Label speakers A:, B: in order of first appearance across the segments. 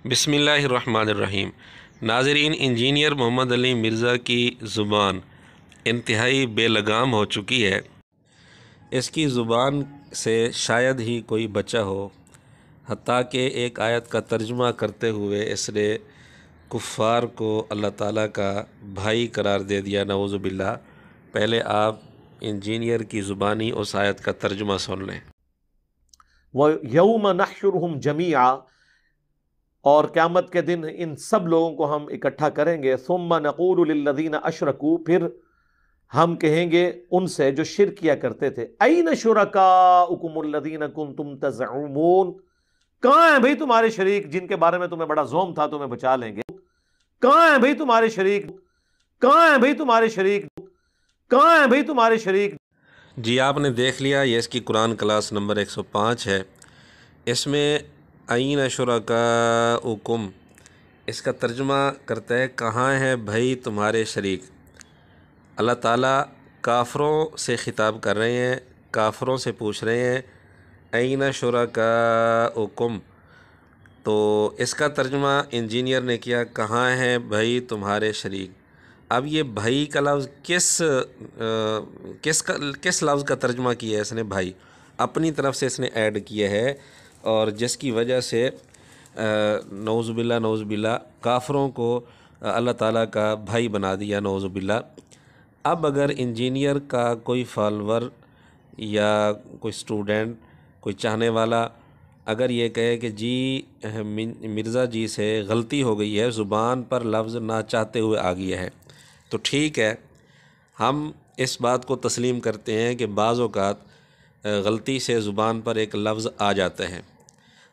A: بسم اللہ الرحمن الرحیم۔ ناظرین، انجینئر محمد علی مرزا کی زبان انتہائی بے لگام ہو چکی ہے۔ اس کی زبان سے شاید ہی کوئی بچا ہو، حتیٰ کہ ایک آیت کا ترجمہ کرتے ہوئے اس نے کفار کو اللہ تعالیٰ کا بھائی قرار دے دیا، نعوذ باللہ۔ پہلے آپ انجینئر کی زبانی اس آیت کا ترجمہ سن لیں۔
B: وَيَوْمَ نَحْشُرُهُمْ جَمِيعًا، اور قیامت کے دن ان سب لوگوں کو ہم اکٹھا کریں گے۔ ثُمَّ نَقُولُ لِلَّذِينَ أَشْرَكُوا، پھر ہم کہیں گے ان سے جو شرک کیا کرتے تھے، أَيْنَ شُرَكَاؤُكُمُ الَّذِينَ كُنْتُمْ تَزْعُمُونَ، کہاں ہیں بھئی تمہارے شریک جن کے بارے میں تمہیں بڑا زوم تھا تمہیں بچا لیں گے؟ کہاں ہیں بھئی تمہارے شریک؟ کہاں ہیں بھئی تمہارے شریک؟ کہاں ہیں بھئی تمہارے شریک؟
A: جی، آپ نے دیکھ لیا، یہ اس کی قرآن کلاس نمبر 105 ہے۔ اس میں این شرکاؤکم، اس کا ترجمہ کرتا ہے کہاں ہے بھائی تمہارے شریک۔ اللہ تعالیٰ کافروں سے خطاب کر رہے ہیں، کافروں سے پوچھ رہے ہیں این شرکاؤکم، تو اس کا ترجمہ انجینئر نے کیا کہاں ہے بھائی تمہارے شریک۔ اب یہ بھائی کا لفظ کس لفظ کا ترجمہ کیا ہے اس نے؟ بھائی اپنی طرف سے اس نے ایڈ کیا ہے، اور جس کی وجہ سے نعوذ باللہ کافروں کو اللہ تعالیٰ کا بھائی بنا دیا، نعوذ باللہ۔ اب اگر انجینئر کا کوئی فالور یا کوئی سٹوڈنٹ، کوئی چاہنے والا اگر یہ کہے کہ جی مرزا جی سے غلطی ہو گئی ہے، زبان پر لفظ نہ چاہتے ہوئے آ گیا ہے، تو ٹھیک ہے، ہم اس بات کو تسلیم کرتے ہیں کہ بعض اوقات غلطی سے زبان پر ایک لفظ آ جاتا ہے۔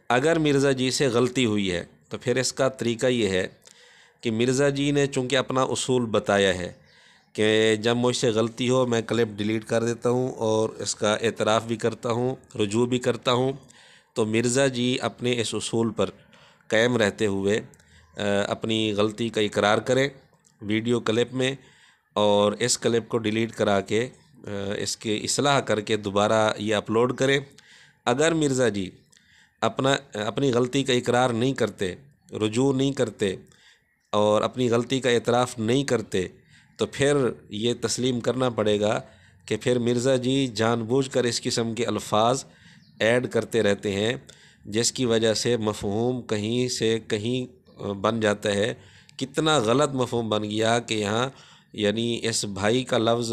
A: اگر مرزا جی سے غلطی ہوئی ہے تو پھر اس کا طریقہ یہ ہے کہ مرزا جی نے چونکہ اپنا اصول بتایا ہے کہ جب مجھ سے غلطی ہو میں کلپ ڈیلیٹ کر دیتا ہوں اور اس کا اعتراف بھی کرتا ہوں، رجوع بھی کرتا ہوں، تو مرزا جی اپنے اس اصول پر قائم رہتے ہوئے اپنی غلطی کا اقرار کریں ویڈیو کلپ میں، اور اس کلپ کو ڈیلیٹ کرا کے اس کی اصلاح کر کے دوبارہ یہ اپلوڈ کریں۔ اگر مرزا جی اپنی غلطی کا اقرار نہیں کرتے، رجوع نہیں کرتے اور اپنی غلطی کا اعتراف نہیں کرتے، تو پھر یہ تسلیم کرنا پڑے گا کہ پھر مرزا جی جان بوجھ کر اس قسم کے الفاظ ایڈ کرتے رہتے ہیں، جس کی وجہ سے مفہوم کہیں سے کہیں بن جاتا ہے۔ کتنا غلط مفہوم بن گیا کہ یہاں یعنی اس بھائی کا لفظ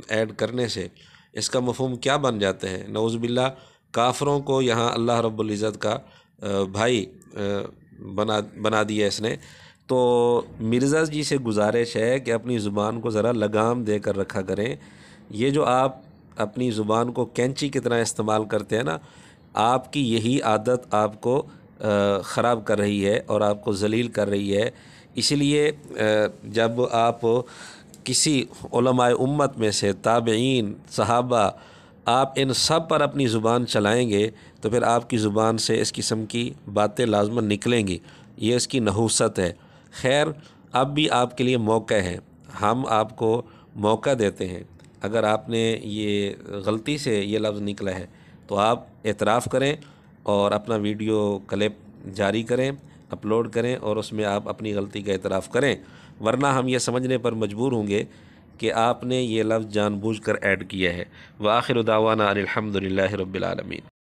A: ایڈ کرنے سے اس کا مفہوم کیا بن جاتا ہے، نعوذ باللہ۔ کافروں کو یہاں اللہ رب العزت کا بھائی بنا دیا اس نے۔ تو مرزا جی سے گزارش ہے کہ اپنی زبان کو ذرا لگام دے کر رکھا کریں۔ یہ جو آپ اپنی زبان کو کینچی کی طرح استعمال کرتے ہیں نا، آپ کی یہی عادت آپ کو خراب کر رہی ہے اور آپ کو ذلیل کر رہی ہے۔ اسی لیے جب آپ کسی علماء امت میں سے تابعین، صحابہ، آپ ان سب پر اپنی زبان چلائیں گے تو پھر آپ کی زبان سے اس قسم کی باتیں لازماً نکلیں گی، یہ اس کی نحوست ہے۔ خیر، اب بھی آپ کے لیے موقع ہے، ہم آپ کو موقع دیتے ہیں۔ اگر آپ نے یہ غلطی سے یہ لفظ نکلا ہے تو آپ اعتراف کریں اور اپنا ویڈیو کلپ جاری کریں، اپلوڈ کریں اور اس میں آپ اپنی غلطی کا اعتراف کریں، ورنہ ہم یہ سمجھنے پر مجبور ہوں گے کہ آپ نے یہ لفظ جان بوجھ کر ایڈ کیا ہے۔ وآخر دعوانا ان الحمد للہ رب العالمین۔